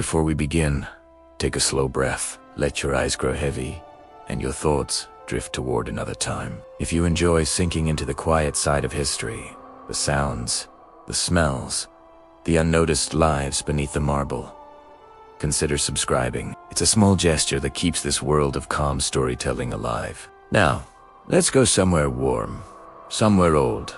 Before we begin, take a slow breath, let your eyes grow heavy, and your thoughts drift toward another time. If you enjoy sinking into the quiet side of history, the sounds, the smells, the unnoticed lives beneath the marble, consider subscribing. It's a small gesture that keeps this world of calm storytelling alive. Now, let's go somewhere warm, somewhere old,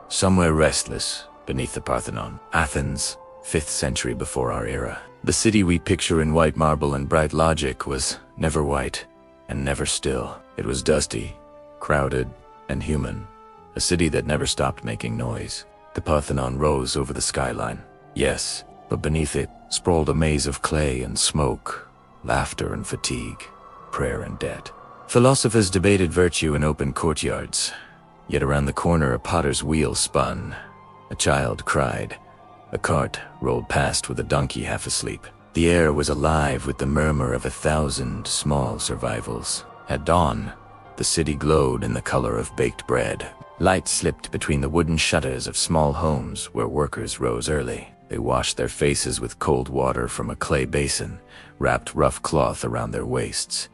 somewhere restless beneath the Parthenon. Athens, 5th century before our era. The city we picture in white marble and bright logic was never white and never still. It was dusty, crowded, and human. A city that never stopped making noise. The Parthenon rose over the skyline. Yes, but beneath it sprawled a maze of clay and smoke, laughter and fatigue, prayer and debt. Philosophers debated virtue in open courtyards, yet around the corner a potter's wheel spun. A child cried. A cart rolled past with a donkey half asleep. The air was alive with the murmur of 1,000 small survivals. At dawn, the city glowed in the color of baked bread. Light slipped between the wooden shutters of small homes where workers rose early. They washed their faces with cold water from a clay basin, wrapped rough cloth around their waists,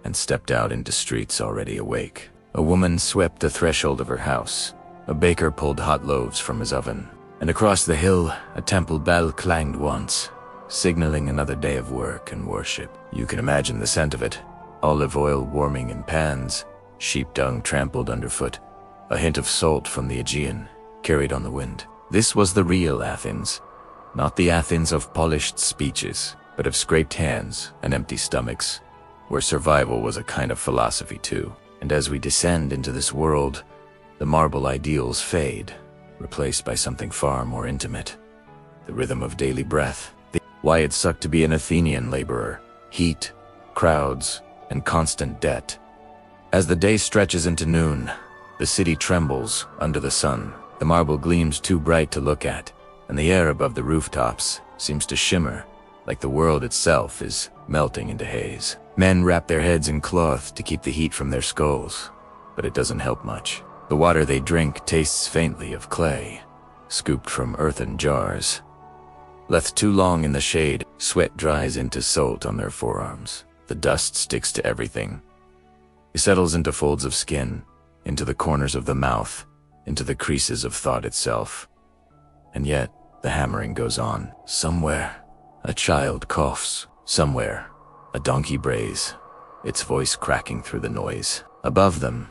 and stepped out into streets already awake. A woman swept the threshold of her house. A baker pulled hot loaves from his oven. And across the hill, a temple bell clanged once, signaling another day of work and worship. You can imagine the scent of it. Olive oil warming in pans, sheep dung trampled underfoot, a hint of salt from the Aegean, carried on the wind. This was the real Athens, not the Athens of polished speeches, but of scraped hands and empty stomachs, where survival was a kind of philosophy too. And as we descend into this world, the marble ideals fade, replaced by something far more intimate. The rhythm of daily breath. Why it sucked to be an Athenian laborer. Heat, crowds, and constant debt. As the day stretches into noon, the city trembles under the sun. The marble gleams too bright to look at, and the air above the rooftops seems to shimmer, like the world itself is melting into haze. Men wrap their heads in cloth to keep the heat from their skulls, but it doesn't help much. The water they drink tastes faintly of clay, scooped from earthen jars. Left too long in the shade, sweat dries into salt on their forearms. The dust sticks to everything. It settles into folds of skin, into the corners of the mouth, into the creases of thought itself. And yet, the hammering goes on. Somewhere, a child coughs. Somewhere, a donkey brays, its voice cracking through the noise. Above them,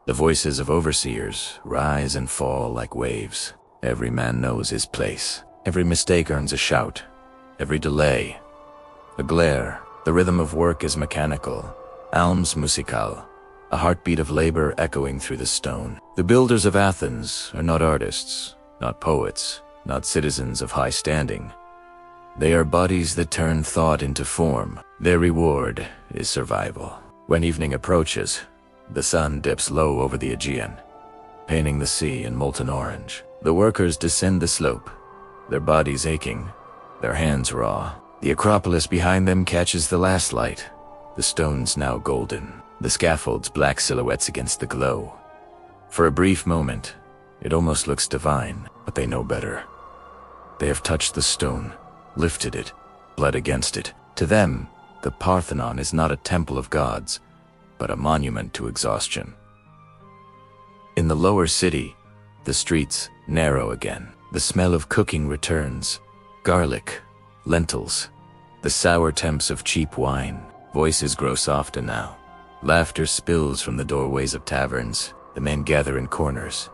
the voices of overseers rise and fall like waves. Every man knows his place. Every mistake earns a shout. Every delay, a glare. The rhythm of work is mechanical. Alms musical, a heartbeat of labor echoing through the stone. The builders of Athens are not artists, not poets, not citizens of high standing. They are bodies that turn thought into form. Their reward is survival. When evening approaches, the sun dips low over the Aegean, painting the sea in molten orange. The workers descend the slope, their bodies aching, their hands raw. The Acropolis behind them catches the last light, the stones now golden, the scaffolds black silhouettes against the glow. For a brief moment, it almost looks divine, but they know better. They have touched the stone, lifted it, bled against it. To them, the Parthenon is not a temple of gods, but a monument to exhaustion. In the lower city, the streets narrow again. The smell of cooking returns. Garlic, lentils, the sour temps of cheap wine. Voices grow softer now. Laughter spills from the doorways of taverns. The men gather in corners,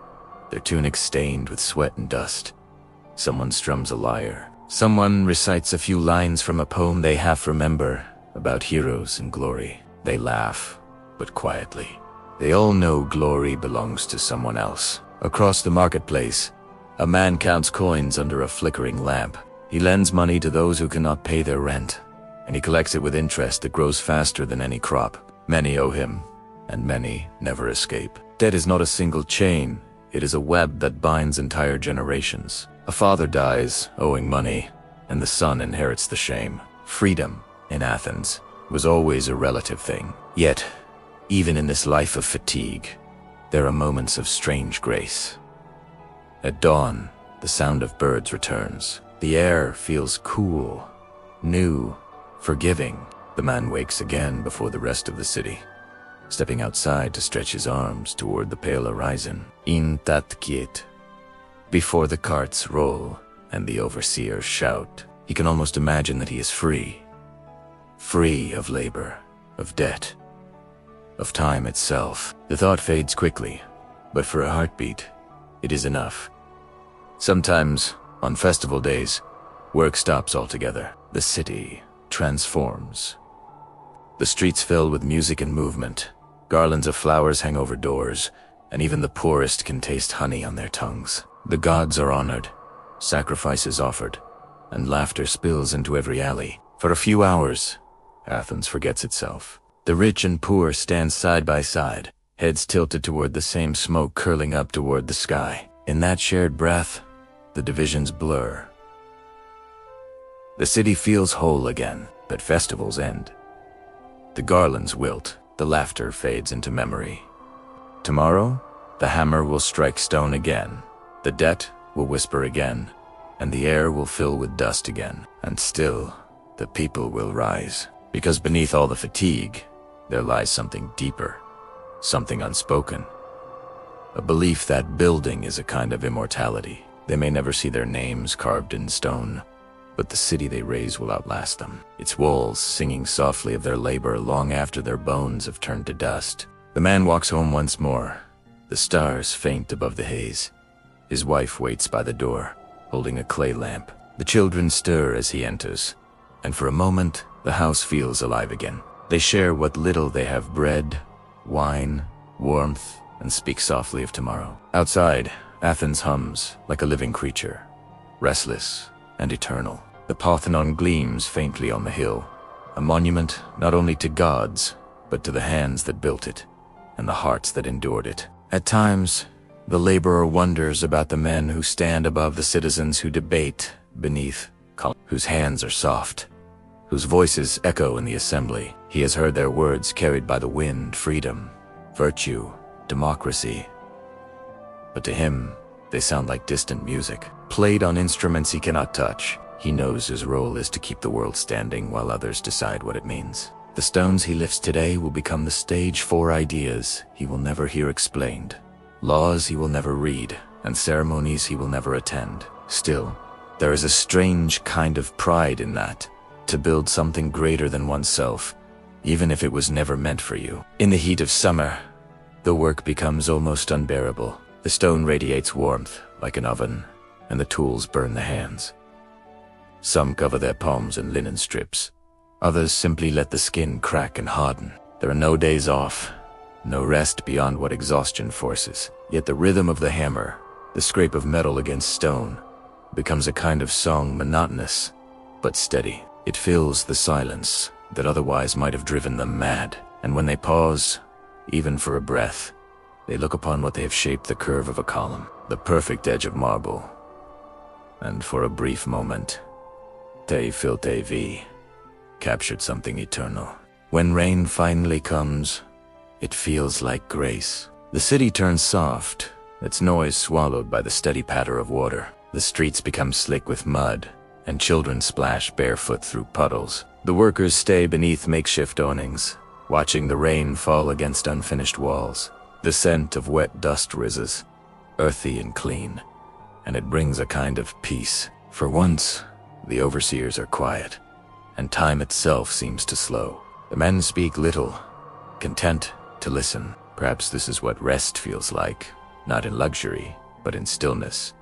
their tunics stained with sweat and dust. Someone strums a lyre. Someone recites a few lines from a poem they half remember about heroes and glory. They laugh, but quietly. They all know glory belongs to someone else. Across the marketplace, a man counts coins under a flickering lamp. He lends money to those who cannot pay their rent, and he collects it with interest that grows faster than any crop. Many owe him, and many never escape. Debt is not a single chain, it is a web that binds entire generations. A father dies, owing money, and the son inherits the shame. Freedom, in Athens, was always a relative thing. Yet, even in this life of fatigue, there are moments of strange grace. At dawn, the sound of birds returns. The air feels cool, new, forgiving. The man wakes again before the rest of the city, stepping outside to stretch his arms toward the pale horizon. In that quiet, before the carts roll and the overseers shout, he can almost imagine that he is free. Free of labor, of debt, of time itself. The thought fades quickly, but for a heartbeat, it is enough. Sometimes, on festival days, work stops altogether. The city transforms. The streets fill with music and movement. Garlands of flowers hang over doors, and even the poorest can taste honey on their tongues. The gods are honored, sacrifices offered, and laughter spills into every alley. For a few hours, Athens forgets itself. The rich and poor stand side by side, heads tilted toward the same smoke curling up toward the sky. In that shared breath, the divisions blur. The city feels whole again, but festivals end. The garlands wilt, the laughter fades into memory. Tomorrow, the hammer will strike stone again, the debt will whisper again, and the air will fill with dust again. And still, the people will rise, because beneath all the fatigue, there lies something deeper, something unspoken. A belief that building is a kind of immortality. They may never see their names carved in stone, but the city they raise will outlast them, its walls singing softly of their labor long after their bones have turned to dust. The man walks home once more, the stars faint above the haze. His wife waits by the door, holding a clay lamp. The children stir as he enters, and for a moment, the house feels alive again. They share what little they have: bread, wine, warmth, and speak softly of tomorrow. Outside, Athens hums like a living creature, restless and eternal. The Parthenon gleams faintly on the hill, a monument not only to gods, but to the hands that built it, and the hearts that endured it. At times, the laborer wonders about the men who stand above the citizens who debate beneath, whose hands are soft, whose voices echo in the assembly. He has heard their words carried by the wind: freedom, virtue, democracy. But to him, they sound like distant music, played on instruments he cannot touch. He knows his role is to keep the world standing while others decide what it means. The stones he lifts today will become the stage for ideas he will never hear explained, laws he will never read, and ceremonies he will never attend. Still, there is a strange kind of pride in that, to build something greater than oneself, even if it was never meant for you. In the heat of summer, the work becomes almost unbearable. The stone radiates warmth like an oven, and the tools burn the hands. Some cover their palms in linen strips. Others simply let the skin crack and harden. There are no days off, no rest beyond what exhaustion forces. Yet the rhythm of the hammer, the scrape of metal against stone, becomes a kind of song, monotonous but steady. It fills the silence that otherwise might have driven them mad. And when they pause, even for a breath, they look upon what they have shaped: the curve of a column, the perfect edge of marble. And for a brief moment, te filte vi captured something eternal. When rain finally comes, it feels like grace. The city turns soft, its noise swallowed by the steady patter of water. The streets become slick with mud, and children splash barefoot through puddles. The workers stay beneath makeshift awnings, watching the rain fall against unfinished walls. The scent of wet dust rises, earthy and clean, and it brings a kind of peace. For once, the overseers are quiet, and time itself seems to slow. The men speak little, content to listen. Perhaps this is what rest feels like, not in luxury, but in stillness,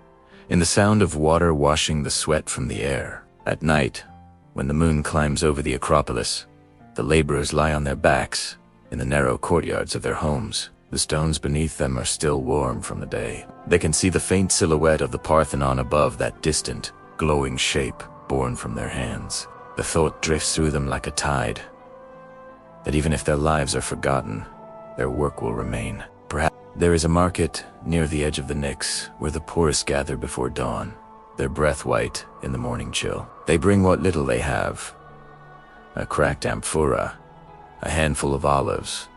in the sound of water washing the sweat from the air. At night, when the moon climbs over the Acropolis, the laborers lie on their backs in the narrow courtyards of their homes. The stones beneath them are still warm from the day. They can see the faint silhouette of the Parthenon above, that distant, glowing shape born from their hands. The thought drifts through them like a tide, that even if their lives are forgotten, their work will remain. Perhaps there is a market near the edge of the Nix where the poorest gather before dawn, their breath white in the morning chill. They bring what little they have: a cracked amphora, a handful of olives,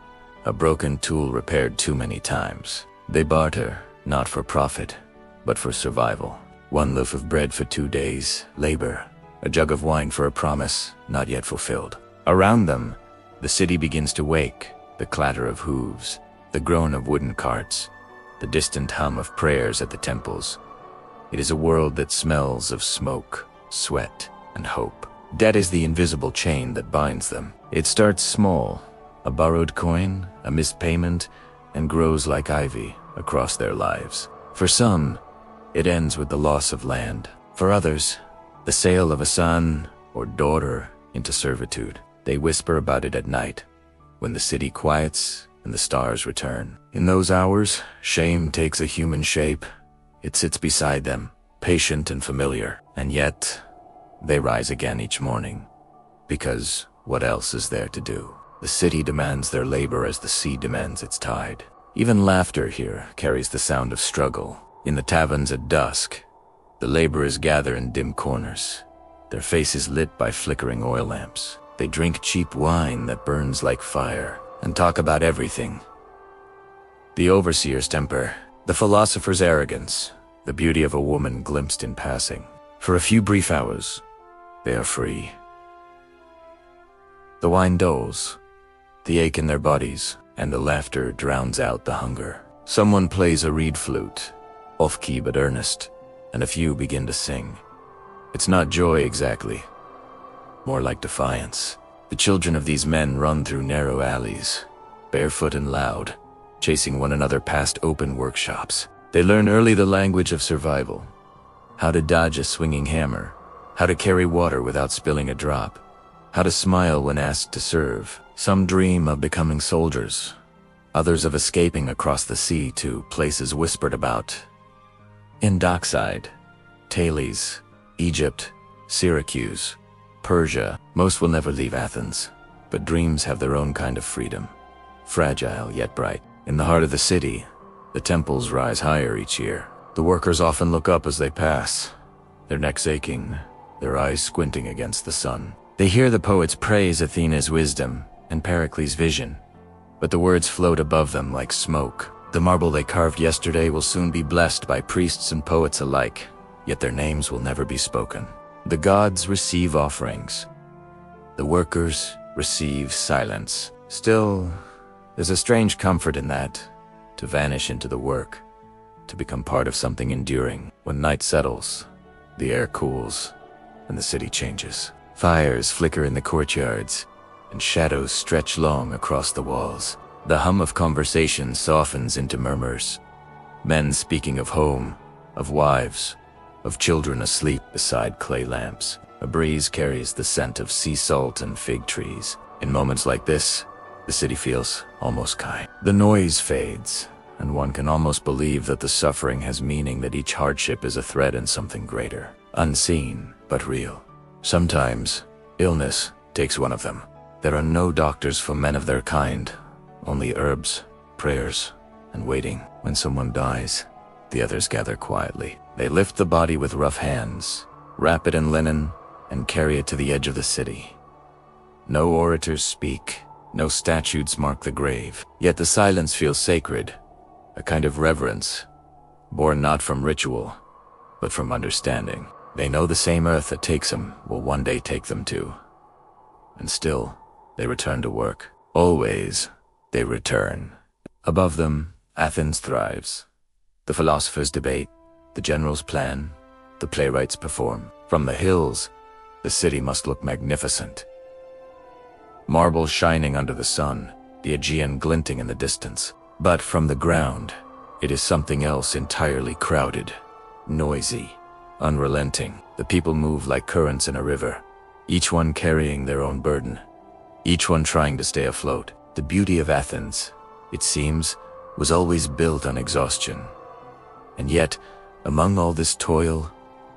a broken tool repaired too many times. They barter, not for profit, but for survival. 1 loaf of bread for 2 days, labor, a jug of wine for a promise not yet fulfilled. Around them, the city begins to wake, the clatter of hooves, the groan of wooden carts, the distant hum of prayers at the temples. It is a world that smells of smoke, sweat, and hope. Debt is the invisible chain that binds them. It starts small, a borrowed coin, a missed payment, and grows like ivy across their lives. For some, it ends with the loss of land. For others, the sale of a son or daughter into servitude. They whisper about it at night, when the city quiets and the stars return. In those hours, shame takes a human shape. It sits beside them, patient and familiar. And yet, they rise again each morning. Because what else is there to do? The city demands their labor as the sea demands its tide. Even laughter here carries the sound of struggle. In the taverns at dusk, the laborers gather in dim corners, their faces lit by flickering oil lamps. They drink cheap wine that burns like fire and talk about everything. The overseer's temper, the philosopher's arrogance, the beauty of a woman glimpsed in passing. For a few brief hours, they are free. The wine dulls, the ache in their bodies, and the laughter drowns out the hunger. Someone plays a reed flute, off-key but earnest, and a few begin to sing. It's not joy exactly, more like defiance. The children of these men run through narrow alleys, barefoot and loud, chasing one another past open workshops. They learn early the language of survival, how to dodge a swinging hammer, how to carry water without spilling a drop, how to smile when asked to serve. Some dream of becoming soldiers, others of escaping across the sea to places whispered about. In Dockside, Thales, Egypt, Syracuse, Persia, most will never leave Athens, but dreams have their own kind of freedom, fragile yet bright. In the heart of the city, the temples rise higher each year. The workers often look up as they pass, their necks aching, their eyes squinting against the sun. They hear the poets praise Athena's wisdom and Pericles' vision, but the words float above them like smoke. The marble they carved yesterday will soon be blessed by priests and poets alike, yet their names will never be spoken. The gods receive offerings. The workers receive silence. Still, there's a strange comfort in that, to vanish into the work, to become part of something enduring. When night settles, the air cools, and the city changes. Fires flicker in the courtyards, and shadows stretch long across the walls. The hum of conversation softens into murmurs. Men speaking of home, of wives, of children asleep beside clay lamps. A breeze carries the scent of sea salt and fig trees. In moments like this, the city feels almost kind. The noise fades, and one can almost believe that the suffering has meaning, that each hardship is a thread in something greater, unseen but real. Sometimes, illness takes one of them. There are no doctors for men of their kind, only herbs, prayers, and waiting. When someone dies, the others gather quietly. They lift the body with rough hands, wrap it in linen, and carry it to the edge of the city. No orators speak, no statutes mark the grave, yet the silence feels sacred, a kind of reverence, born not from ritual, but from understanding. They know the same earth that takes them will one day take them too. And still, they return to work. Always, they return. Above them, Athens thrives. The philosophers debate, the generals plan, the playwrights perform. From the hills, the city must look magnificent. Marble shining under the sun, the Aegean glinting in the distance. But from the ground, it is something else entirely. Crowded, noisy, unrelenting. The people move like currents in a river, each one carrying their own burden, each one trying to stay afloat. The beauty of Athens, it seems, was always built on exhaustion. And yet, among all this toil,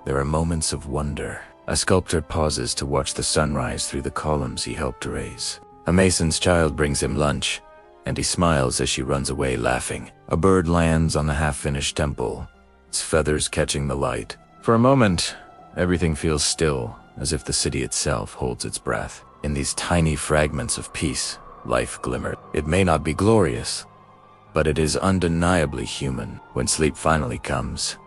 there are moments of wonder. A sculptor pauses to watch the sunrise through the columns he helped raise. A mason's child brings him lunch, and he smiles as she runs away laughing. A bird lands on the half-finished temple, its feathers catching the light. For a moment, everything feels still, as if the city itself holds its breath. In these tiny fragments of peace, life glimmered. It may not be glorious, but it is undeniably human. When sleep finally comes,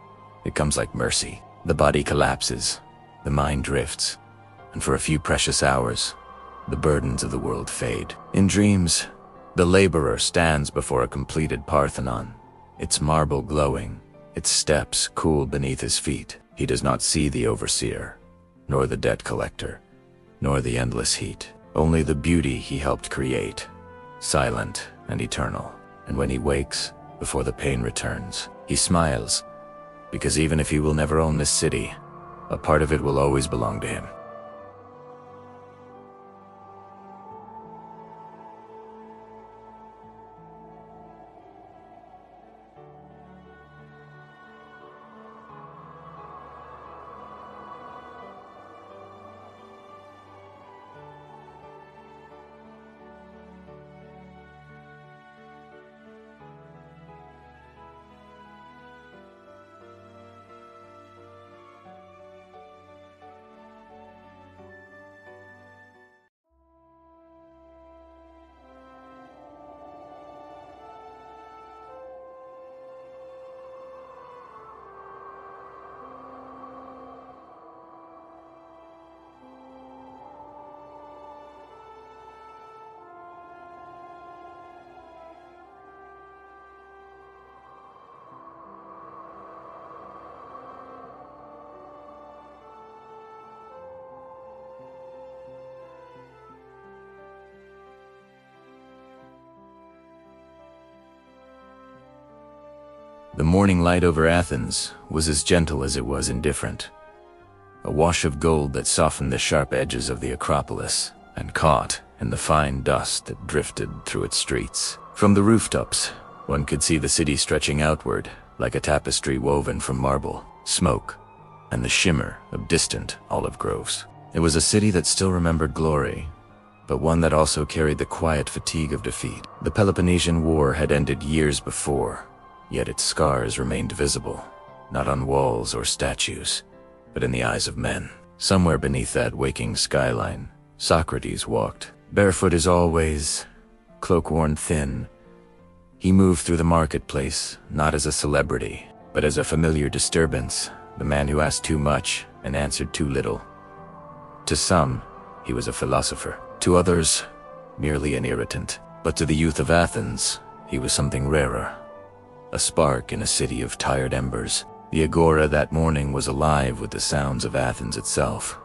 it comes like mercy. The body collapses, the mind drifts, and for a few precious hours, the burdens of the world fade. In dreams, the laborer stands before a completed Parthenon, its marble glowing, its steps cool beneath his feet. He does not see the overseer, nor the debt collector, nor the endless heat. Only the beauty he helped create, silent and eternal. And when he wakes, before the pain returns, he smiles, because even if he will never own this city, a part of it will always belong to him. The morning light over Athens was as gentle as it was indifferent, a wash of gold that softened the sharp edges of the Acropolis and caught in the fine dust that drifted through its streets. From the rooftops, one could see the city stretching outward like a tapestry woven from marble, smoke, and the shimmer of distant olive groves. It was a city that still remembered glory, but one that also carried the quiet fatigue of defeat. The Peloponnesian War had ended years before, yet its scars remained visible, not on walls or statues, but in the eyes of men. Somewhere beneath that waking skyline, Socrates walked, barefoot as always, cloak worn thin. He moved through the marketplace, not as a celebrity, but as a familiar disturbance, the man who asked too much and answered too little. To some, he was a philosopher. To others, merely an irritant. But to the youth of Athens, he was something rarer. A spark in a city of tired embers. The agora that morning was alive with the sounds of Athens itself.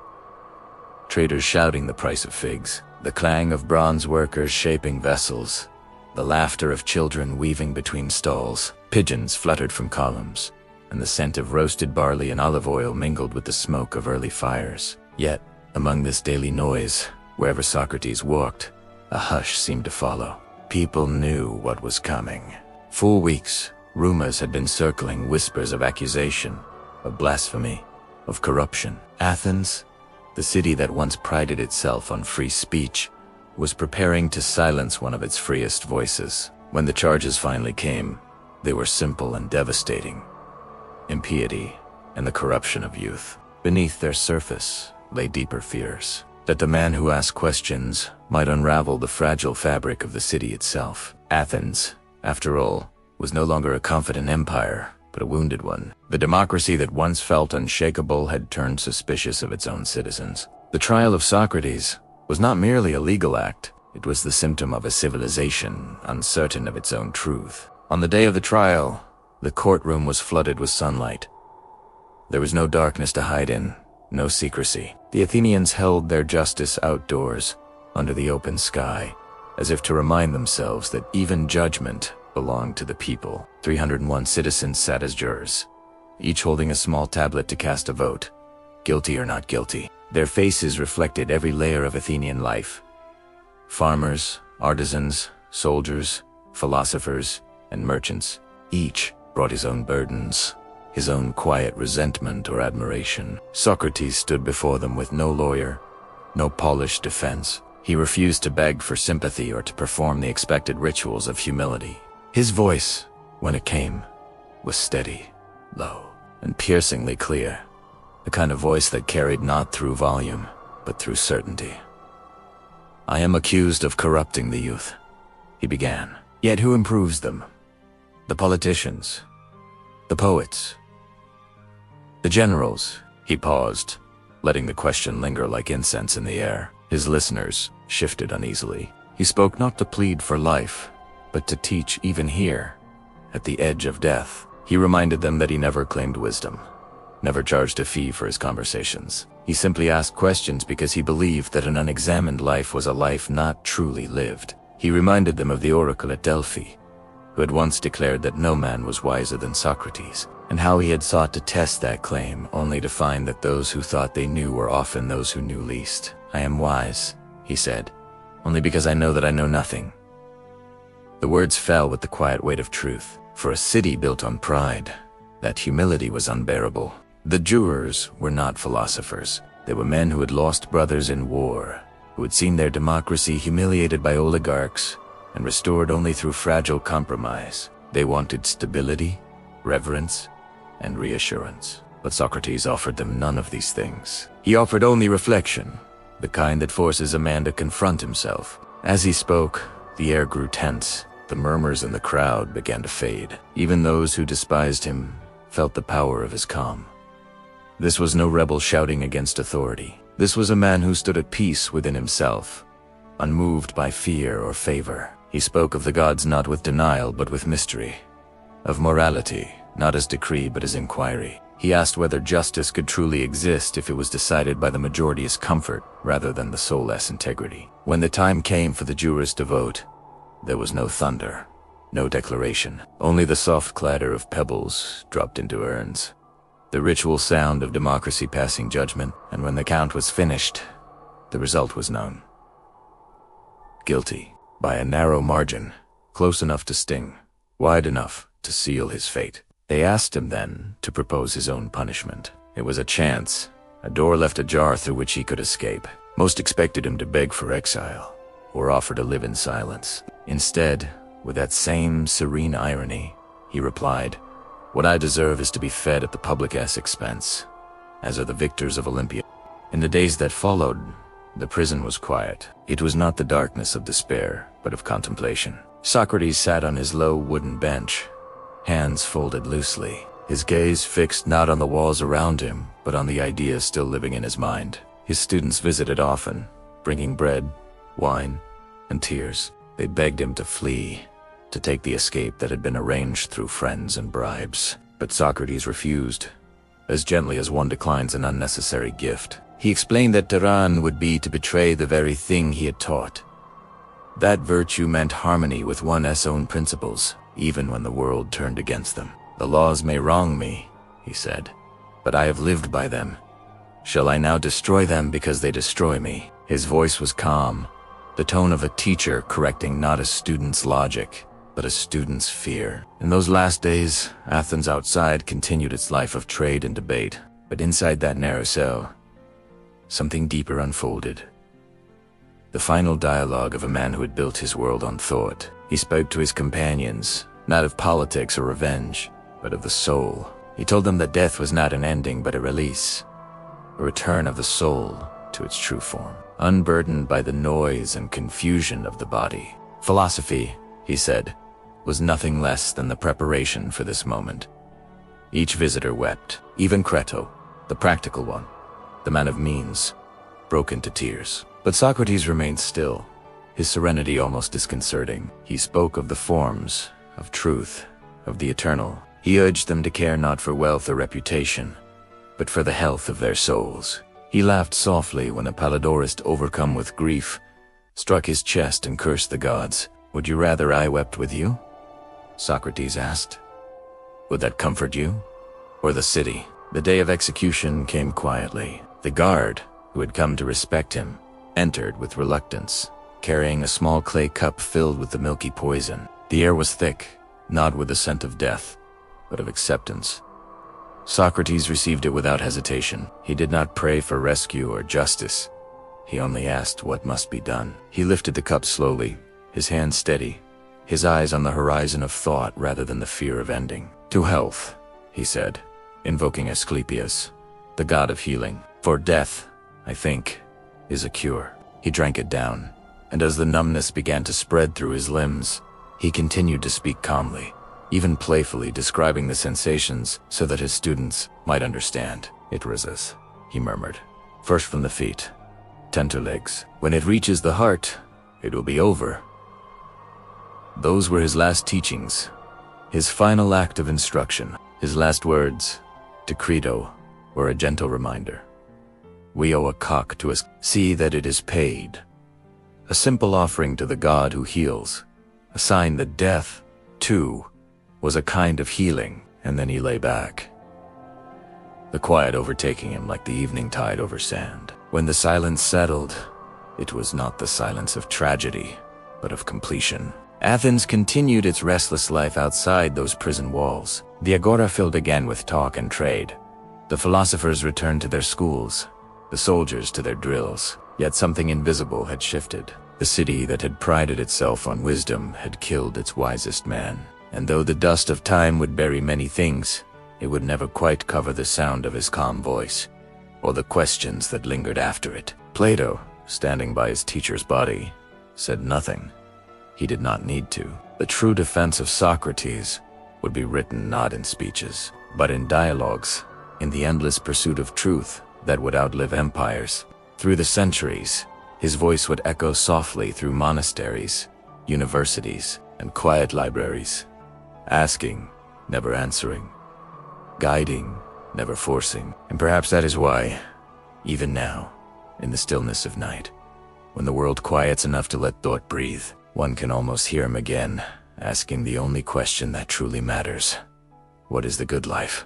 Traders shouting the price of figs, the clang of bronze workers shaping vessels, the laughter of children weaving between stalls. Pigeons fluttered from columns, and the scent of roasted barley and olive oil mingled with the smoke of early fires. Yet, among this daily noise, wherever Socrates walked, a hush seemed to follow. People knew what was coming. For weeks, rumors had been circling, whispers of accusation, of blasphemy, of corruption. Athens, the city that once prided itself on free speech, was preparing to silence one of its freest voices. When the charges finally came, they were simple and devastating. Impiety and the corruption of youth. Beneath their surface lay deeper fears, that the man who asked questions might unravel the fragile fabric of the city itself. Athens, after all, was no longer a confident empire, but a wounded one. The democracy that once felt unshakable had turned suspicious of its own citizens. The trial of Socrates was not merely a legal act, it was the symptom of a civilization uncertain of its own truth. On the day of the trial, the courtroom was flooded with sunlight. There was no darkness to hide in, no secrecy. The Athenians held their justice outdoors, under the open sky, as if to remind themselves that even judgment belonged to the people. 301 citizens sat as jurors, each holding a small tablet to cast a vote, guilty or not guilty. Their faces reflected every layer of Athenian life. Farmers, artisans, soldiers, philosophers, and merchants. Each brought his own burdens, his own quiet resentment or admiration. Socrates stood before them with no lawyer, no polished defense. He refused to beg for sympathy or to perform the expected rituals of humility. His voice, when it came, was steady, low, and piercingly clear, the kind of voice that carried not through volume, but through certainty. "I am accused of corrupting the youth," he began. "Yet who improves them? The politicians, the poets, the generals." He paused, letting the question linger like incense in the air. His listeners shifted uneasily. He spoke not to plead for life, but to teach even here, at the edge of death. He reminded them that he never claimed wisdom, never charged a fee for his conversations. He simply asked questions because he believed that an unexamined life was a life not truly lived. He reminded them of the oracle at Delphi, who had once declared that no man was wiser than Socrates, and how he had sought to test that claim, only to find that those who thought they knew were often those who knew least. "I am wise," he said, "only because I know that I know nothing." The words fell with the quiet weight of truth. For a city built on pride, that humility was unbearable. The jurors were not philosophers. They were men who had lost brothers in war, who had seen their democracy humiliated by oligarchs and restored only through fragile compromise. They wanted stability, reverence, and reassurance. But Socrates offered them none of these things. He offered only reflection, the kind that forces a man to confront himself. As he spoke, the air grew tense. The murmurs in the crowd began to fade. Even those who despised him felt the power of his calm. This was no rebel shouting against authority. This was a man who stood at peace within himself, unmoved by fear or favor. He spoke of the gods not with denial but with mystery, of morality not as decree but as inquiry. He asked whether justice could truly exist if it was decided by the majority's comfort rather than the soulless integrity. When the time came for the jurors to vote, there was no thunder, no declaration, only the soft clatter of pebbles dropped into urns, the ritual sound of democracy passing judgment. And when the count was finished, the result was known. Guilty, by a narrow margin, close enough to sting, wide enough to seal his fate. They asked him then to propose his own punishment. It was a chance, a door left ajar through which he could escape. Most expected him to beg for exile, or offer to live in silence. Instead, with that same serene irony, he replied, "What I deserve is to be fed at the public expense, as are the victors of Olympia." In the days that followed, the prison was quiet. It was not the darkness of despair, but of contemplation. Socrates sat on his low wooden bench, hands folded loosely, his gaze fixed not on the walls around him, but on the ideas still living in his mind. His students visited often, bringing bread, wine, and tears. They begged him to flee, to take the escape that had been arranged through friends and bribes. But Socrates refused, as gently as one declines an unnecessary gift. He explained that tyranny would be to betray the very thing he had taught. That virtue meant harmony with one's own principles, even when the world turned against them. "The laws may wrong me," he said, "but I have lived by them. Shall I now destroy them because they destroy me?" His voice was calm, the tone of a teacher correcting not a student's logic, but a student's fear. In those last days, Athens outside continued its life of trade and debate, but inside that narrow cell, something deeper unfolded. The final dialogue of a man who had built his world on thought. He spoke to his companions, not of politics or revenge, but of the soul. He told them that death was not an ending but a release, a return of the soul to its true form, unburdened by the noise and confusion of the body. Philosophy, he said, was nothing less than the preparation for this moment. Each visitor wept. Even Crito, the practical one, the man of means, broke into tears. But Socrates remained still, his serenity almost disconcerting. He spoke of the forms, of truth, of the eternal. He urged them to care not for wealth or reputation, but for the health of their souls. He laughed softly when a Palladorist, overcome with grief, struck his chest and cursed the gods. "Would you rather I wept with you?" Socrates asked. "Would that comfort you? Or the city?" The day of execution came quietly. The guard, who had come to respect him, entered with reluctance, carrying a small clay cup filled with the milky poison. The air was thick, not with the scent of death, but of acceptance. Socrates received it without hesitation. He did not pray for rescue or justice. He only asked what must be done. He lifted the cup slowly, his hand steady, his eyes on the horizon of thought rather than the fear of ending. "To health," he said, invoking Asclepius, the god of healing. "For death, I think, is a cure." He drank it down, and as the numbness began to spread through his limbs, he continued to speak calmly, even playfully describing the sensations so that his students might understand. "It was this," he murmured. First from the feet, tender legs. When it reaches the heart, it will be over. Those were his last teachings, his final act of instruction. His last words, to Credo, were a gentle reminder. We owe a cock to us. See that it is paid. A simple offering to the God who heals, a sign that death, too, was a kind of healing. And then he lay back, the quiet overtaking him like the evening tide over sand. When the silence settled, it was not the silence of tragedy, but of completion. Athens continued its restless life outside those prison walls. The agora filled again with talk and trade. The philosophers returned to their schools, the soldiers to their drills. Yet something invisible had shifted. The city that had prided itself on wisdom had killed its wisest man. And though the dust of time would bury many things, it would never quite cover the sound of his calm voice, or the questions that lingered after it. Plato, standing by his teacher's body, said nothing. He did not need to. The true defense of Socrates would be written not in speeches, but in dialogues, in the endless pursuit of truth that would outlive empires. Through the centuries, his voice would echo softly through monasteries, universities, and quiet libraries, asking, never answering, guiding, never forcing. And perhaps that is why, even now, in the stillness of night, when the world quiets enough to let thought breathe, one can almost hear him again, asking the only question that truly matters. What is the good life?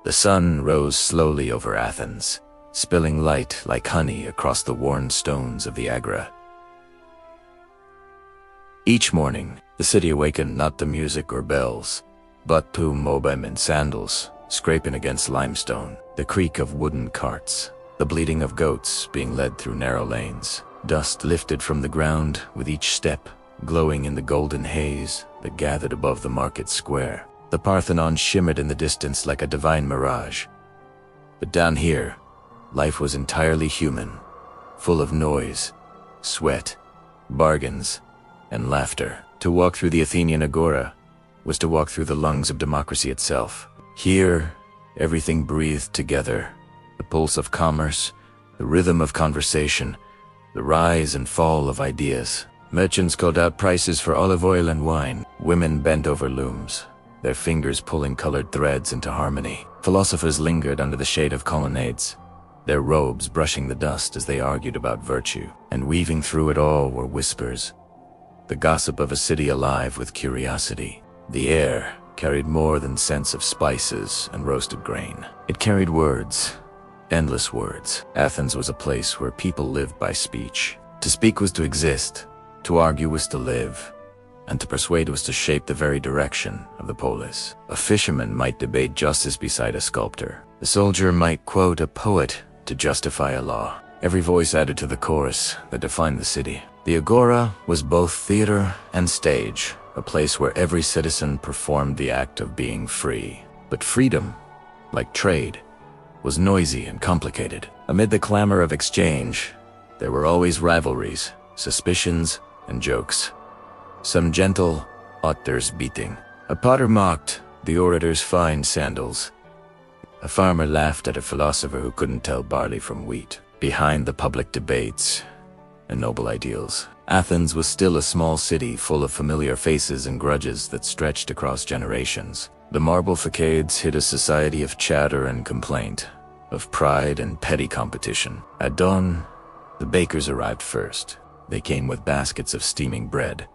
The sun rose slowly over Athens, spilling light like honey across the worn stones of the Agora. Each morning, the city awakened not to music or bells, but to mobim in sandals, scraping against limestone, the creak of wooden carts, the bleating of goats being led through narrow lanes. Dust lifted from the ground with each step, glowing in the golden haze that gathered above the market square. The Parthenon shimmered in the distance like a divine mirage. But down here, life was entirely human, full of noise, sweat, bargains, and laughter. To walk through the Athenian agora was to walk through the lungs of democracy itself. Here, everything breathed together, the pulse of commerce, the rhythm of conversation, the rise and fall of ideas. Merchants called out prices for olive oil and wine. Women bent over looms, their fingers pulling colored threads into harmony. Philosophers lingered under the shade of colonnades, their robes brushing the dust as they argued about virtue. And weaving through it all were whispers, the gossip of a city alive with curiosity. The air carried more than scents of spices and roasted grain. It carried words, endless words. Athens was a place where people lived by speech. To speak was to exist, to argue was to live, and to persuade was to shape the very direction of the polis. A fisherman might debate justice beside a sculptor. The soldier might quote a poet to justify a law. Every voice added to the chorus that defined the city. The agora was both theater and stage, a place where every citizen performed the act of being free. But freedom, like trade, was noisy and complicated. Amid the clamor of exchange, there were always rivalries, suspicions, and jokes. Some gentle, others beating. A potter mocked the orator's fine sandals. A farmer laughed at a philosopher who couldn't tell barley from wheat. Behind the public debates and noble ideals, Athens was still a small city full of familiar faces and grudges that stretched across generations. The marble facades hid a society of chatter and complaint, of pride and petty competition. At dawn, the bakers arrived first. They came with baskets of steaming bread,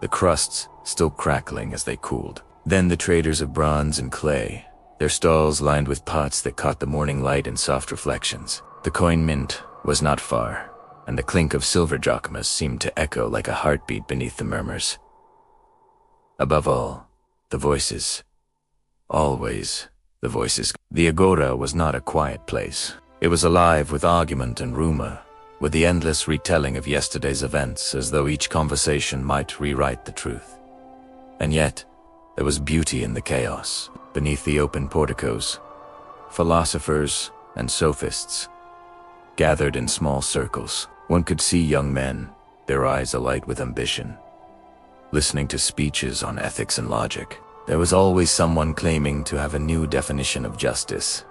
the crusts still crackling as they cooled. Then the traders of bronze and clay, their stalls lined with pots that caught the morning light in soft reflections. The coin mint was not far, and the clink of silver drachmas seemed to echo like a heartbeat beneath the murmurs. Above all, the voices. Always the voices. The agora was not a quiet place. It was alive with argument and rumor, with the endless retelling of yesterday's events as though each conversation might rewrite the truth. And yet, there was beauty in the chaos. Beneath the open porticos, philosophers and sophists gathered in small circles. One could see young men, their eyes alight with ambition, listening to speeches on ethics and logic. There was always someone claiming to have a new definition of justice,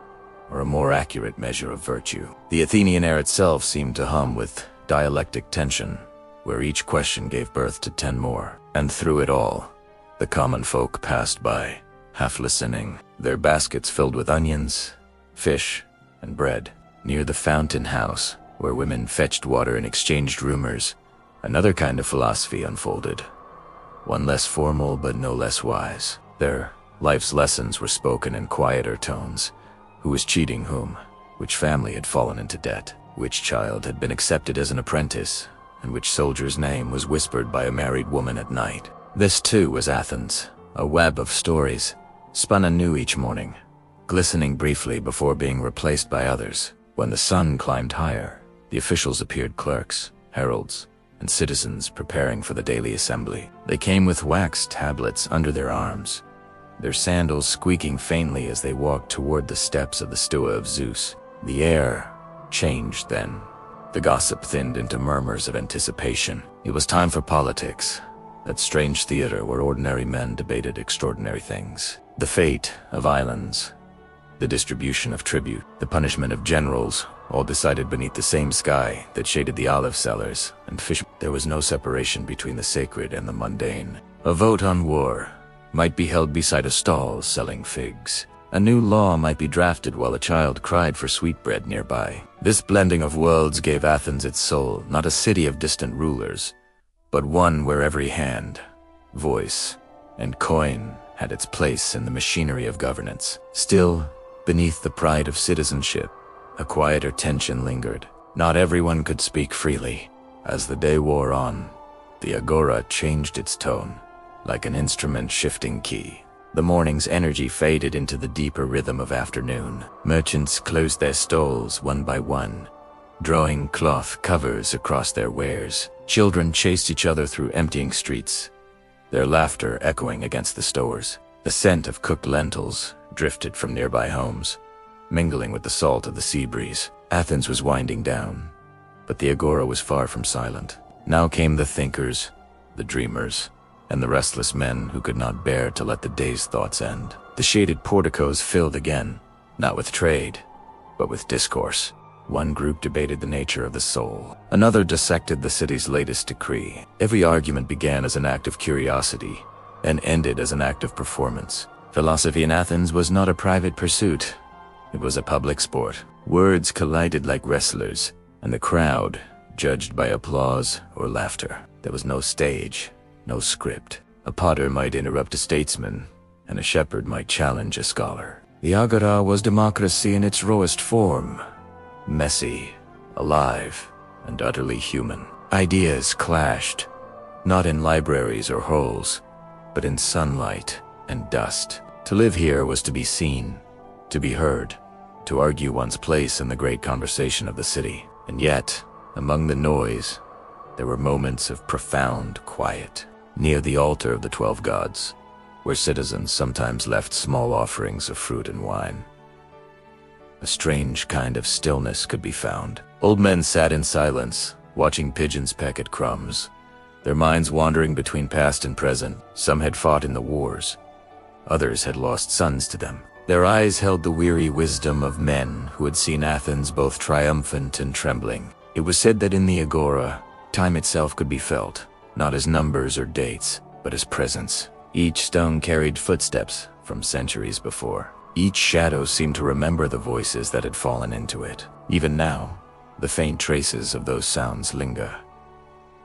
or a more accurate measure of virtue. The Athenian air itself seemed to hum with dialectic tension, where each question gave birth to 10 more. And through it all, the common folk passed by, half listening, their baskets filled with onions, fish, and bread. Near the fountain house, where women fetched water and exchanged rumors, another kind of philosophy unfolded. One less formal but no less wise. Their life's lessons were spoken in quieter tones. Who was cheating whom? Which family had fallen into debt? Which child had been accepted as an apprentice? And which soldier's name was whispered by a married woman at night? This too was Athens, a web of stories, spun anew each morning, glistening briefly before being replaced by others. When the sun climbed higher, the officials appeared, clerks, heralds, and citizens preparing for the daily assembly. They came with wax tablets under their arms, their sandals squeaking faintly as they walked toward the steps of the Stoa of Zeus. The air changed then. The gossip thinned into murmurs of anticipation. It was time for politics, that strange theater where ordinary men debated extraordinary things. The fate of islands, the distribution of tribute, the punishment of generals, all decided beneath the same sky that shaded the olive sellers and fish. There was no separation between the sacred and the mundane. A vote on war might be held beside a stall selling figs. A new law might be drafted while a child cried for sweetbread nearby. This blending of worlds gave Athens its soul, not a city of distant rulers, but one where every hand, voice, and coin had its place in the machinery of governance. Still, beneath the pride of citizenship, a quieter tension lingered. Not everyone could speak freely. As the day wore on, the agora changed its tone, like an instrument shifting key. The morning's energy faded into the deeper rhythm of afternoon. Merchants closed their stalls one by one, drawing cloth covers across their wares. Children chased each other through emptying streets, their laughter echoing against the stores. The scent of cooked lentils drifted from nearby homes, mingling with the salt of the sea breeze. Athens was winding down, but the agora was far from silent. Now came the thinkers, the dreamers, and the restless men who could not bear to let the day's thoughts end. The shaded porticos filled again, not with trade, but with discourse. One group debated the nature of the soul. Another dissected the city's latest decree. Every argument began as an act of curiosity and ended as an act of performance. Philosophy in Athens was not a private pursuit. It was a public sport. Words collided like wrestlers, and the crowd judged by applause or laughter. There was no stage, no script. A potter might interrupt a statesman, and a shepherd might challenge a scholar. The agora was democracy in its rawest form. Messy, alive, and utterly human. Ideas clashed, not in libraries or halls, but in sunlight and dust. To live here was to be seen, to be heard, to argue one's place in the great conversation of the city. And yet, among the noise, there were moments of profound quiet. Near the altar of the 12 gods, where citizens sometimes left small offerings of fruit and wine, a strange kind of stillness could be found. Old men sat in silence, watching pigeons peck at crumbs, their minds wandering between past and present. Some had fought in the wars. Others had lost sons to them. Their eyes held the weary wisdom of men who had seen Athens both triumphant and trembling. It was said that in the agora, time itself could be felt, not as numbers or dates, but as presence. Each stone carried footsteps from centuries before. Each shadow seemed to remember the voices that had fallen into it. Even now, the faint traces of those sounds linger.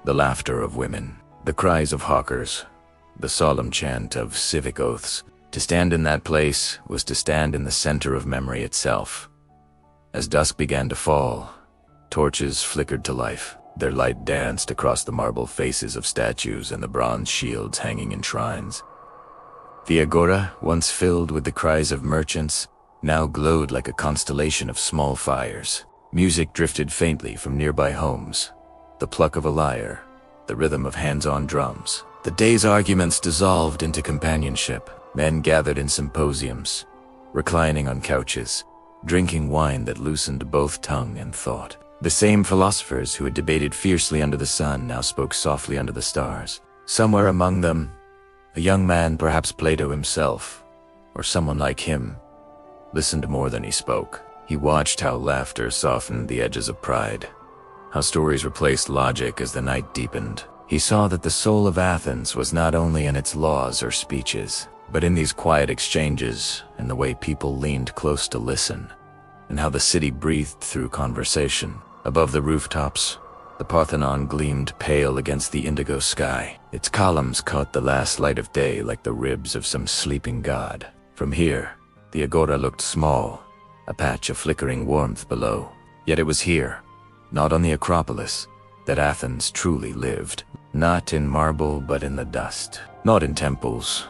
The laughter of women, the cries of hawkers, the solemn chant of civic oaths. To stand in that place was to stand in the center of memory itself. As dusk began to fall, torches flickered to life. Their light danced across the marble faces of statues and the bronze shields hanging in shrines. The agora, once filled with the cries of merchants, now glowed like a constellation of small fires. Music drifted faintly from nearby homes, the pluck of a lyre, the rhythm of hands-on drums. The day's arguments dissolved into companionship. Men gathered in symposiums, reclining on couches, drinking wine that loosened both tongue and thought. The same philosophers who had debated fiercely under the sun now spoke softly under the stars. Somewhere among them, a young man, perhaps Plato himself, or someone like him, listened more than he spoke. He watched how laughter softened the edges of pride, how stories replaced logic as the night deepened. He saw that the soul of Athens was not only in its laws or speeches, but in these quiet exchanges and the way people leaned close to listen, and how the city breathed through conversation. Above the rooftops, the Parthenon gleamed pale against the indigo sky. Its columns caught the last light of day like the ribs of some sleeping god. From here, the agora looked small, a patch of flickering warmth below. Yet it was here, not on the Acropolis, that Athens truly lived. Not in marble, but in the dust. Not in temples,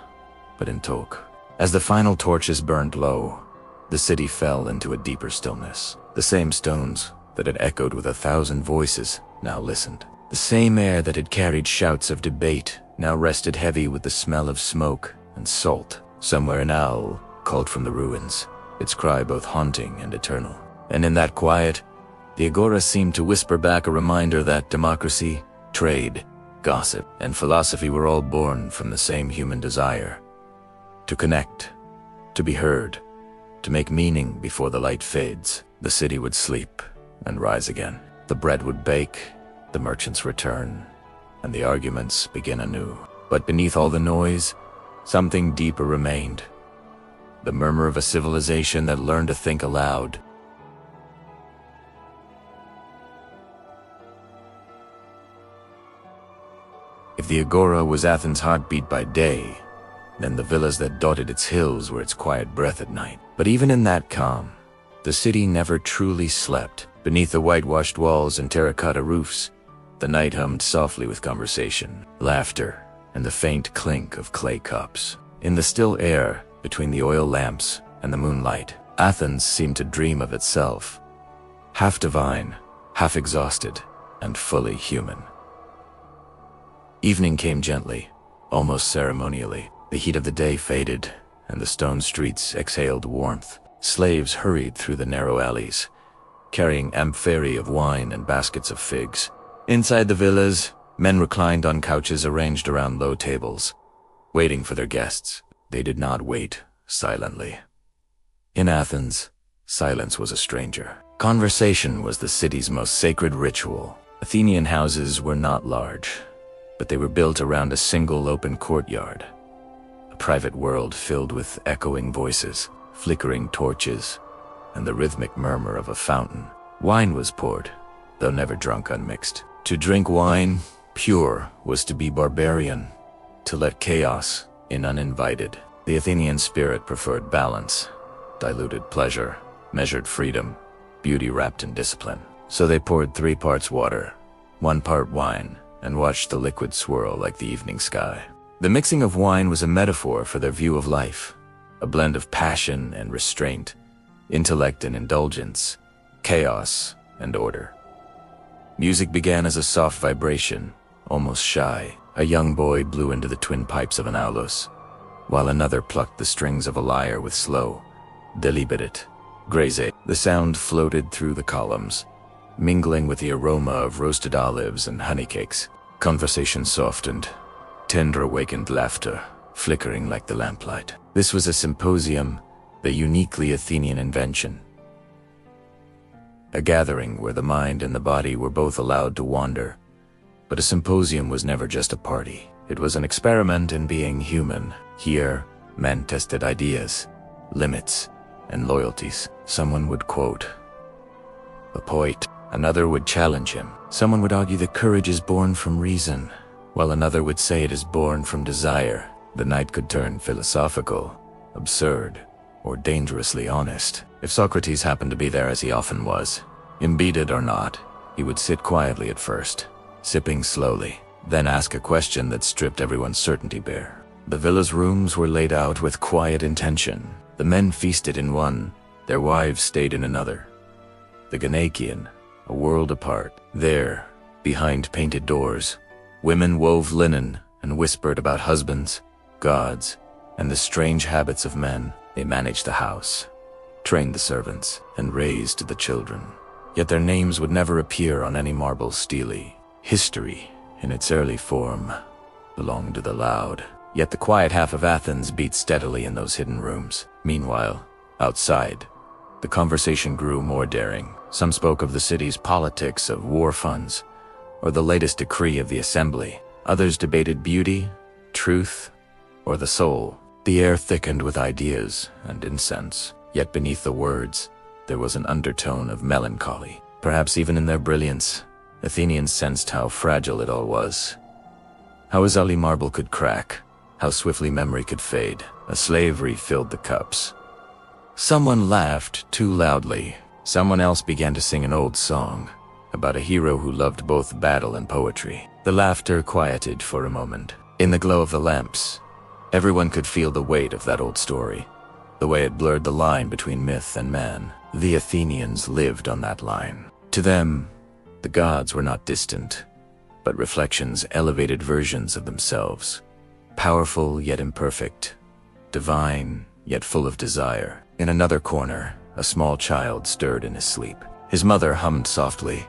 but in talk. As the final torches burned low, the city fell into a deeper stillness. The same stones that had echoed with 1,000 voices now listened. The same air that had carried shouts of debate now rested heavy with the smell of smoke and salt. Somewhere an owl called from the ruins, its cry both haunting and eternal. And in that quiet, the agora seemed to whisper back a reminder that democracy, trade, gossip, and philosophy were all born from the same human desire: to connect, to be heard, to make meaning before the light fades. The city would sleep and rise again. The bread would bake, the merchants return, and the arguments begin anew. But beneath all the noise, something deeper remained. The murmur of a civilization that learned to think aloud. If the agora was Athens' heartbeat by day, then the villas that dotted its hills were its quiet breath at night. But even in that calm, the city never truly slept. Beneath the whitewashed walls and terracotta roofs, the night hummed softly with conversation, laughter, and the faint clink of clay cups. In the still air, between the oil lamps and the moonlight, Athens seemed to dream of itself, half divine, half exhausted, and fully human. Evening came gently, almost ceremonially. The heat of the day faded, and the stone streets exhaled warmth. Slaves hurried through the narrow alleys, carrying amphorae of wine and baskets of figs. Inside the villas, men reclined on couches arranged around low tables, waiting for their guests. They did not wait silently. In Athens, silence was a stranger. Conversation was the city's most sacred ritual. Athenian houses were not large, but they were built around a single open courtyard, a private world filled with echoing voices, flickering torches, and the rhythmic murmur of a fountain. Wine was poured, though never drunk unmixed. To drink wine, pure, was to be barbarian, to let chaos in uninvited. The Athenian spirit preferred balance, diluted pleasure, measured freedom, beauty wrapped in discipline. So they poured 3 parts water, 1 part wine, and watched the liquid swirl like the evening sky. The mixing of wine was a metaphor for their view of life, a blend of passion and restraint, intellect and indulgence, chaos and order. Music began as a soft vibration, almost shy. A young boy blew into the twin pipes of an aulos, while another plucked the strings of a lyre with slow, deliberate graze. The sound floated through the columns, mingling with the aroma of roasted olives and honeycakes. Conversation softened, tender awakened laughter, flickering like the lamplight. This was a symposium, the uniquely Athenian invention. A gathering where the mind and the body were both allowed to wander. But a symposium was never just a party. It was an experiment in being human. Here, men tested ideas, limits, and loyalties. Someone would quote a poet, another would challenge him. Someone would argue that courage is born from reason, while another would say it is born from desire. The night could turn philosophical, absurd, or dangerously honest. If Socrates happened to be there, as he often was, embedded or not, he would sit quietly at first, sipping slowly, then ask a question that stripped everyone's certainty bare. The villa's rooms were laid out with quiet intention. The men feasted in one, Their wives stayed in another. The Ganakian, a world apart. There, behind painted doors, women wove linen and whispered about husbands, gods, and the strange habits of men. They managed the house, trained the servants, and raised the children. Yet their names would never appear on any marble stele. History, in its early form, belonged to the loud. Yet the quiet half of Athens beat steadily in those hidden rooms. Meanwhile, outside, the conversation grew more daring. Some spoke of the city's politics, of war funds, or the latest decree of the assembly. Others debated beauty, truth, or the soul. The air thickened with ideas and incense. Yet beneath the words, there was an undertone of melancholy. Perhaps even in their brilliance, Athenians sensed how fragile it all was. How easily marble could crack, how swiftly memory could fade. A slavery filled the cups. Someone laughed too loudly. Someone else began to sing an old song about a hero who loved both battle and poetry. The laughter quieted for a moment. In the glow of the lamps, everyone could feel the weight of that old story, the way it blurred the line between myth and man. The Athenians lived on that line. To them, the gods were not distant, but reflections, elevated versions of themselves. Powerful yet imperfect, divine yet full of desire. In another corner, a small child stirred in his sleep. His mother hummed softly,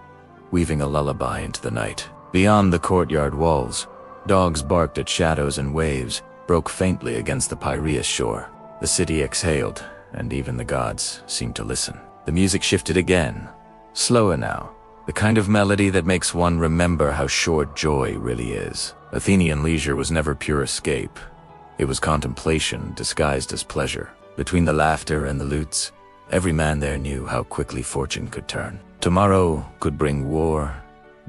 weaving a lullaby into the night. Beyond the courtyard walls, dogs barked at shadows, and waves broke faintly against the Piraeus shore. The city exhaled, and even the gods seemed to listen. The music shifted again, slower now, the kind of melody that makes one remember how short joy really is. Athenian leisure was never pure escape. It was contemplation disguised as pleasure. Between the laughter and the lutes, every man there knew how quickly fortune could turn. Tomorrow could bring war,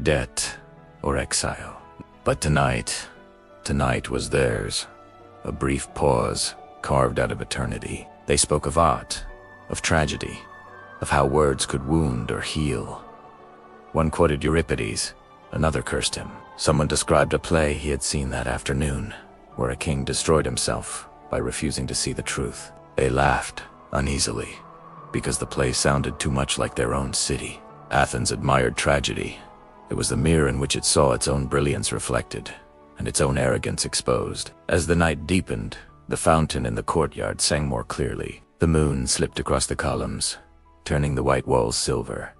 debt, or exile. But tonight was theirs. A brief pause carved out of eternity. They spoke of art, of tragedy, of how words could wound or heal. One quoted Euripides, another cursed him. Someone described a play he had seen that afternoon, where a king destroyed himself by refusing to see the truth. They laughed uneasily, because the play sounded too much like their own city. Athens admired tragedy. It was the mirror in which it saw its own brilliance reflected, and its own arrogance exposed. As the night deepened, the fountain in the courtyard sang more clearly. The moon slipped across the columns, turning the white walls silver.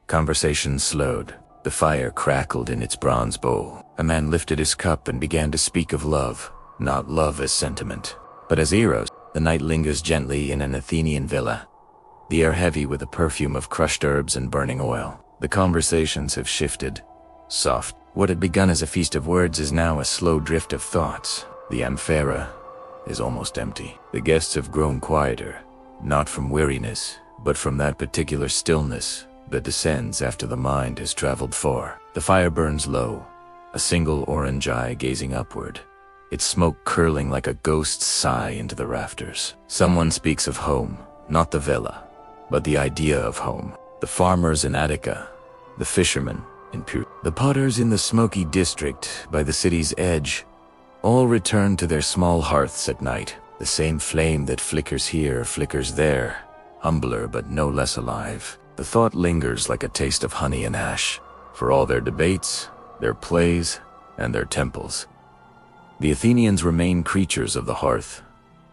Conversation slowed. The fire crackled in its bronze bowl. A man lifted his cup and began to speak of love, not love as sentiment, but as eros. The night lingers gently in an Athenian villa, the air heavy with the perfume of crushed herbs and burning oil. The conversations have shifted, soft. What had begun as a feast of words is now a slow drift of thoughts. The amphora is almost empty. The guests have grown quieter, not from weariness, but from that particular stillness that descends after the mind has traveled far. The fire burns low, a single orange eye gazing upward, its smoke curling like a ghost's sigh into the rafters. Someone speaks of home, not the villa, but the idea of home. The farmers in Attica, the fishermen in Pyrrhus, the potters in the smoky district by the city's edge, all return to their small hearths at night. The same flame that flickers here flickers there, humbler but no less alive. The thought lingers like a taste of honey and ash, for all their debates, their plays, and their temples. The Athenians remain creatures of the hearth,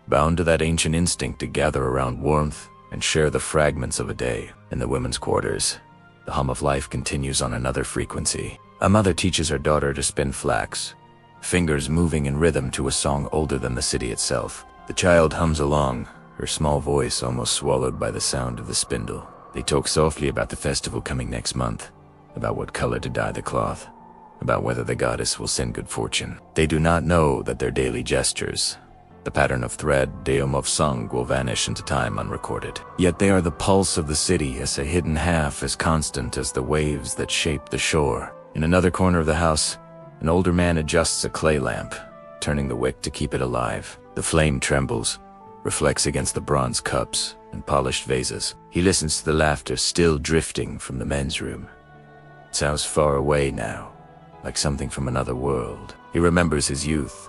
bound to that ancient instinct to gather around warmth and share the fragments of a day. In the women's quarters, the hum of life continues on another frequency. A mother teaches her daughter to spin flax, fingers moving in rhythm to a song older than the city itself. The child hums along, her small voice almost swallowed by the sound of the spindle. They talk softly about the festival coming next month, about what color to dye the cloth, about whether the goddess will send good fortune. They do not know that their daily gestures, the pattern of thread, deum of song, will vanish into time unrecorded. Yet they are the pulse of the city, as a hidden half as constant as the waves that shape the shore. In another corner of the house, an older man adjusts a clay lamp, turning the wick to keep it alive. The flame trembles, reflects against the bronze cups and polished vases. He listens to the laughter still drifting from the men's room. It sounds far away now, like something from another world. He remembers his youth,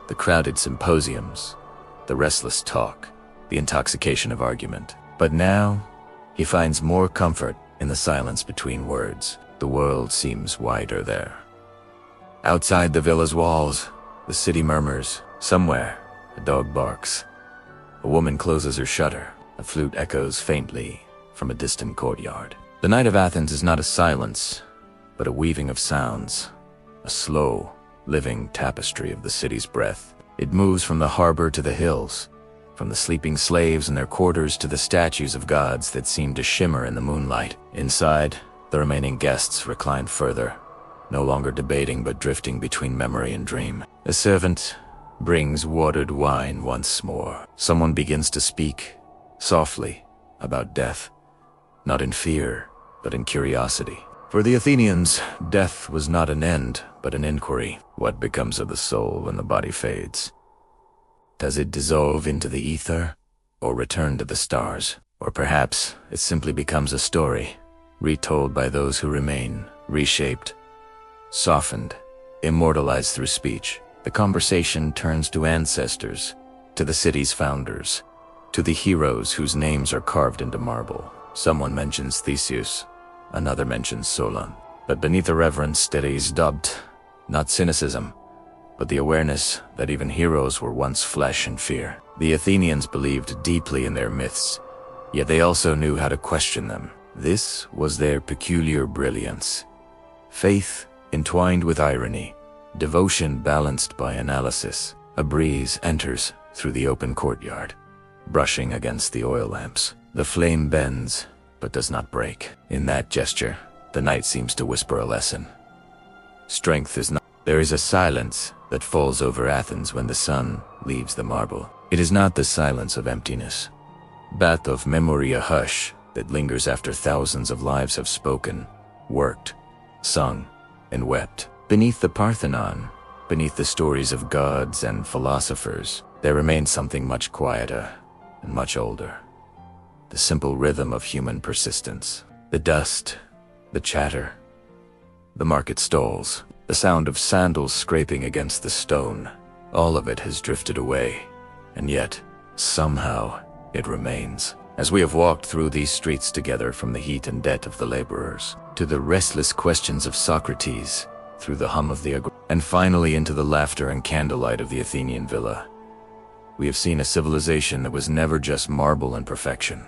the crowded symposiums, the restless talk, the intoxication of argument. But now, he finds more comfort in the silence between words. The world seems wider there. Outside the villa's walls, the city murmurs. Somewhere, a dog barks. A woman closes her shutter. A flute echoes faintly from a distant courtyard. The night of Athens is not a silence, but a weaving of sounds. A slow, living tapestry of the city's breath. It moves from the harbor to the hills, from the sleeping slaves in their quarters to the statues of gods that seem to shimmer in the moonlight. Inside, the remaining guests recline further, no longer debating but drifting between memory and dream. A servant brings watered wine once more. Someone begins to speak, softly, about death, not in fear, but in curiosity. For the Athenians, death was not an end, but an inquiry. What becomes of the soul when the body fades? Does it dissolve into the ether, or return to the stars? Or perhaps it simply becomes a story, retold by those who remain, reshaped, softened, immortalized through speech. The conversation turns to ancestors, to the city's founders, to the heroes whose names are carved into marble. Someone mentions Theseus, another mentions Solon. But beneath the reverence steadies dubbed, not cynicism, but the awareness that even heroes were once flesh and fear. The Athenians believed deeply in their myths, yet they also knew how to question them. This was their peculiar brilliance. Faith entwined with irony, devotion balanced by analysis. A breeze enters through the open courtyard, brushing against the oil lamps. The flame bends, but does not break. In that gesture, the night seems to whisper a lesson. Strength is not. There is a silence that falls over Athens when the sun leaves the marble. It is not the silence of emptiness, but of memory, a hush that lingers after thousands of lives have spoken, worked, sung, and wept. Beneath the Parthenon, beneath the stories of gods and philosophers, there remains something much quieter and much older. The simple rhythm of human persistence. The dust, the chatter, the market stalls, the sound of sandals scraping against the stone. All of it has drifted away, and yet, somehow, it remains. As we have walked through these streets together, from the heat and debt of the laborers, to the restless questions of Socrates, through the hum of the and finally into the laughter and candlelight of the Athenian villa, we have seen a civilization that was never just marble and perfection.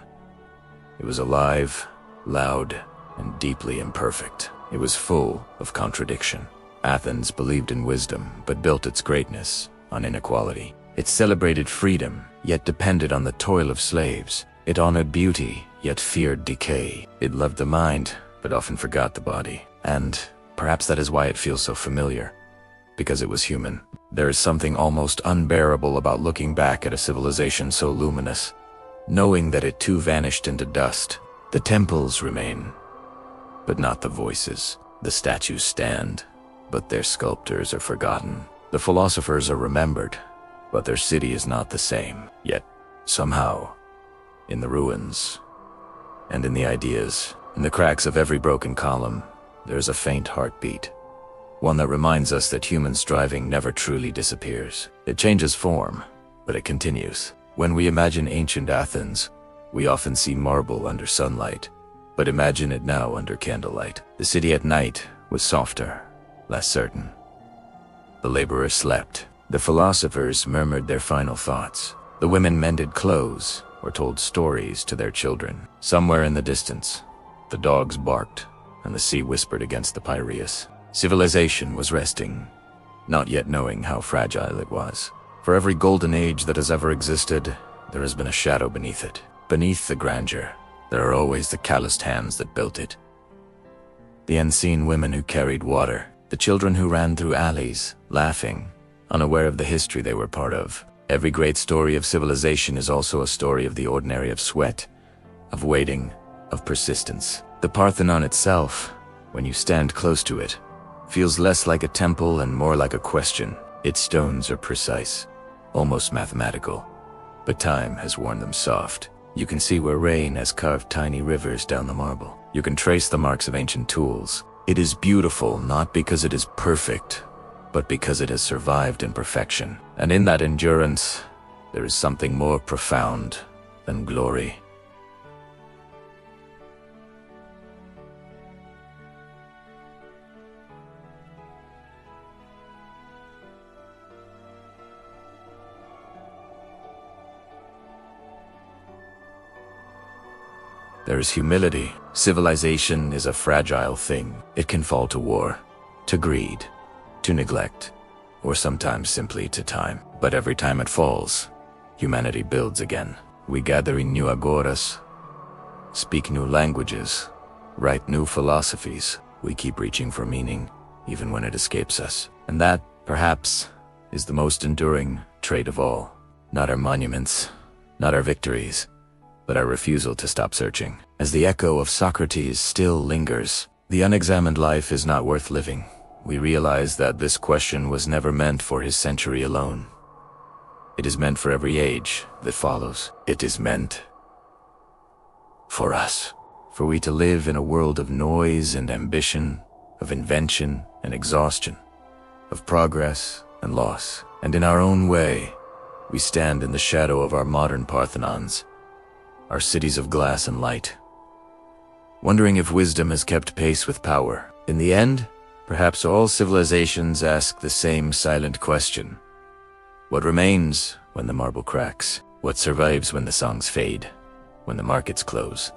It was alive, loud, and deeply imperfect. It was full of contradiction. Athens believed in wisdom, but built its greatness on inequality. It celebrated freedom, yet depended on the toil of slaves. It honored beauty, yet feared decay. It loved the mind, but often forgot the body. And perhaps that is why it feels so familiar, because it was human. There is something almost unbearable about looking back at a civilization so luminous, knowing that it too vanished into dust. The temples remain, but not the voices. The statues stand, but their sculptors are forgotten. The philosophers are remembered, but their city is not the same. Yet, somehow, in the ruins, and in the ideas, in the cracks of every broken column, there is a faint heartbeat. One that reminds us that human striving never truly disappears. It changes form, but it continues. When we imagine ancient Athens, we often see marble under sunlight, but imagine it now under candlelight. The city at night was softer, less certain. The laborers slept. The philosophers murmured their final thoughts. The women mended clothes or told stories to their children. Somewhere in the distance, the dogs barked and the sea whispered against the Piraeus. Civilization was resting, not yet knowing how fragile it was. For every golden age that has ever existed, there has been a shadow beneath it. Beneath the grandeur, there are always the calloused hands that built it. The unseen women who carried water, the children who ran through alleys, laughing, unaware of the history they were part of. Every great story of civilization is also a story of the ordinary, of sweat, of waiting, of persistence. The Parthenon itself, when you stand close to it, feels less like a temple and more like a question. Its stones are precise, almost mathematical, but time has worn them soft. You can see where rain has carved tiny rivers down the marble. You can trace the marks of ancient tools. It is beautiful not because it is perfect, but because it has survived imperfection. And in that endurance, there is something more profound than glory. There is humility. Civilization is a fragile thing. It can fall to war, to greed, to neglect, or sometimes simply to time. But every time it falls, humanity builds again. We gather in new agoras, speak new languages, write new philosophies. We keep reaching for meaning, even when it escapes us. And that, perhaps, is the most enduring trait of all. Not our monuments, not our victories, but our refusal to stop searching. As the echo of Socrates still lingers, the unexamined life is not worth living. We realize that this question was never meant for his century alone. It is meant for every age that follows. It is meant for us. For we to live in a world of noise and ambition, of invention and exhaustion, of progress and loss. And in our own way, we stand in the shadow of our modern Parthenons, our cities of glass and light, wondering if wisdom has kept pace with power. In the end, perhaps all civilizations ask the same silent question. What remains when the marble cracks? What survives when the songs fade? When the markets close?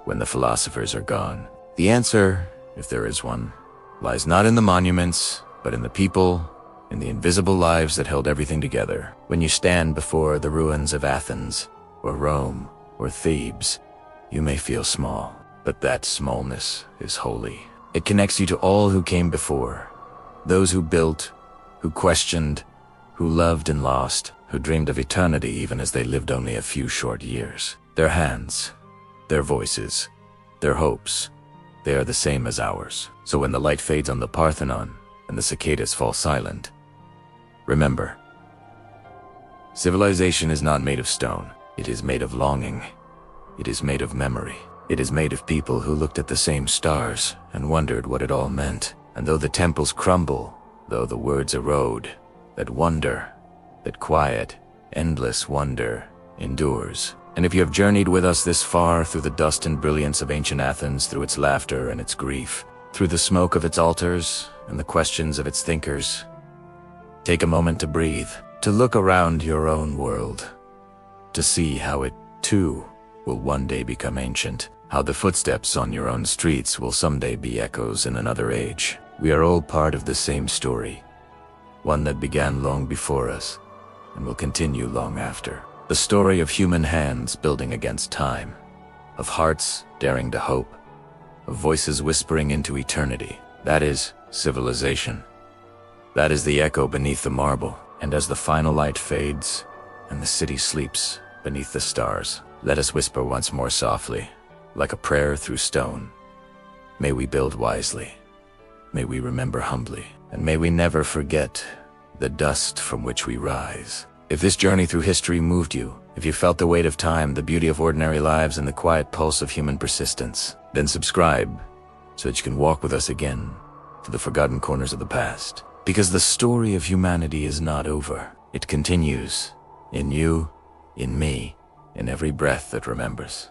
When the philosophers are gone? The answer, if there is one, lies not in the monuments, but in the people, in the invisible lives that held everything together. When you stand before the ruins of Athens, or Rome, or Thebes, you may feel small, but that smallness is holy. It connects you to all who came before, those who built, who questioned, who loved and lost, who dreamed of eternity even as they lived only a few short years. Their hands, their voices, their hopes, they are the same as ours. So when the light fades on the Parthenon and the cicadas fall silent, remember, civilization is not made of stone. It is made of longing. It is made of memory. It is made of people who looked at the same stars and wondered what it all meant. And though the temples crumble, though the words erode, that wonder, that quiet, endless wonder endures. And if you have journeyed with us this far through the dust and brilliance of ancient Athens, through its laughter and its grief, through the smoke of its altars and the questions of its thinkers, take a moment to breathe, to look around your own world, to see how it, too, will one day become ancient, how the footsteps on your own streets will someday be echoes in another age. We are all part of the same story, one that began long before us and will continue long after. The story of human hands building against time, of hearts daring to hope, of voices whispering into eternity. That is civilization. That is the echo beneath the marble. And as the final light fades and the city sleeps beneath the stars, let us whisper once more softly, like a prayer through stone. May we build wisely. May we remember humbly. And may we never forget the dust from which we rise. If this journey through history moved you, if you felt the weight of time, the beauty of ordinary lives, and the quiet pulse of human persistence, then subscribe so that you can walk with us again to the forgotten corners of the past. Because the story of humanity is not over. It continues in you, in me, in every breath that remembers.